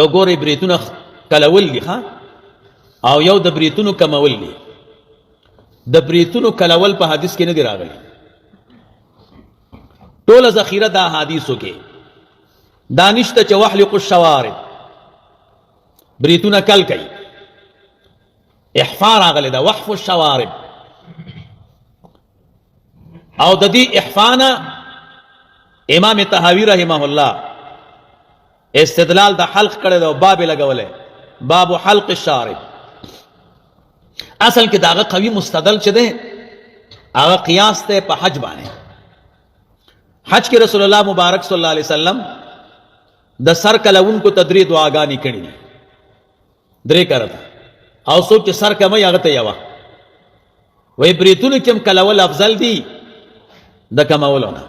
ګورې بریتونه کلول دي او یو د بریتونو کمول دي. د بریتونو کلول په حدیث کې نه دی راغلی. ټوله ذخیره د احادیثو کې دا نشته چې وحلق الشوارب بریتونه کل کوي. احفا راغلی دا وحف الشوارب او د دې احفانا امام طحاوی رحمه الله استدلال د حلق کړی دا باب لګولې باب حلق الشارب. اصل کې داغه قوي مستدل چه ده هغه قیاس ته په حج باندې. حج کې رسول الله مبارک صلی الله علیه وسلم د سر کلون کو تدری دعاګانی کړي دي درې کړه او څوک چې سر کمه هغه ته یوا وې بریتونه کوم کلول افضل دي د کمولونه.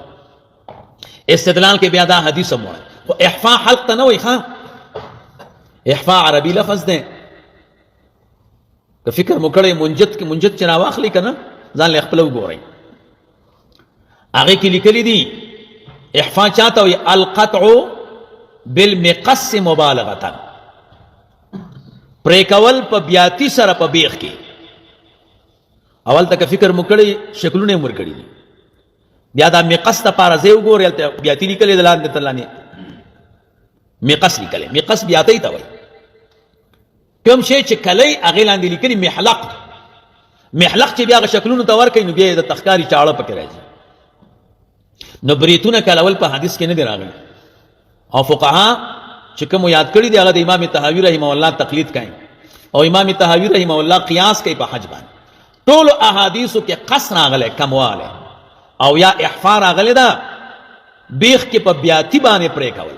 استدلال کې بیا دا حدیث مو او احفاء حلق ته نه وي احفاء عربي لفظ ده. که فکر مکړې منجد چې راواخلې کنه ځان له خپل وګورئ هغه کې لیکلي دي احفاء چاته وي القطع بالمقص مبالغه پریکول په بیاتی سره په بیخ کې. اول تک فکر مکړې شکلونه مر کړی دي بیا دا مقص ته پاره زه وګورئ ته بیاتی لیکلې دلان ته لانی مقص لیکلې مقص بیاتی ته وي کوم شی چې کلی هغه لاندې لیکلي محلق چې بیا شکلونو ته ورکوي نو بیا د تخکاری چاړه پکې راځي. نو بریتونه کلول په حدیث کې نه دی راغلی او فقها چې کوم یاد کړی دی هغه د امام طحاوی رحمه الله تقلید کوي او امام طحاوی رحمه الله قیاس کوي په حج باندې. ټول احادیثو کې قص راغلی کمواله او یا احفاء راغلی دا بیخ کې په بیاتی باندې پرې کول.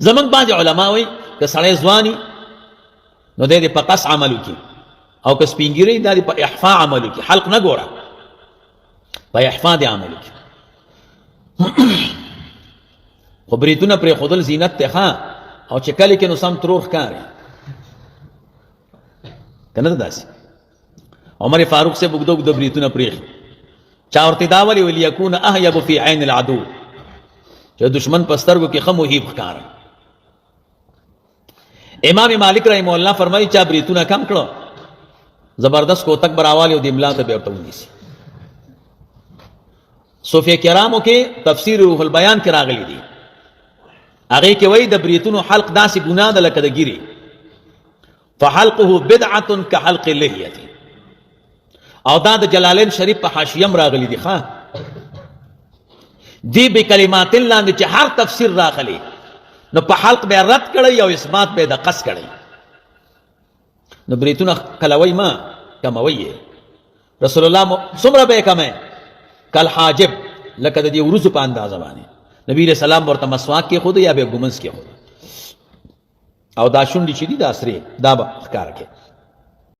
زمونږ بعض علما وایي که سړی ځواني نو دې په قص عملو کې او که سپینګری دا په احفاء عملو کې حلق نه ګوره په احفاء دې عملو کې. خو بریتونه پرې خودل زینت ته او چې کله کې نو سم تروخ کاری کنه داسې. عمر فاروق سے بغدو د بریتونه پرې چا ورته دا ویلی وليكون اهيب في عين العدو چې دشمن پسترګو کې خمو هیب ښکار. امام مالک رحمه الله فرمایي چا بریتونه کم کړو زبردست کو تک براوالی او د املا ته ورته ونیسي. صوفیه کرامو کې تفسیر روح البیان کې راغلي دي هغه کې وایي د بریتونو حلق داسې ګناه ده لکه د ګیري فحلقه بدعه كحلق اللحيه. او دا د جلالین شریف په حاشیه راغلي دي دی به کلمات لاندې چې هر تفسیر راغلي نو په حلق به رد کړي او اثبات به د قص کړي. نو بریتونه کلوي ما کموي رسول الله څومره به کمه کل حاجب لکه د دې ورځو په اندازه باندې نبی رسول الله ورته مسواک کې خود یا به ګمنس کې خود او دا شونډي چې دي دا سری دا به ښکار کې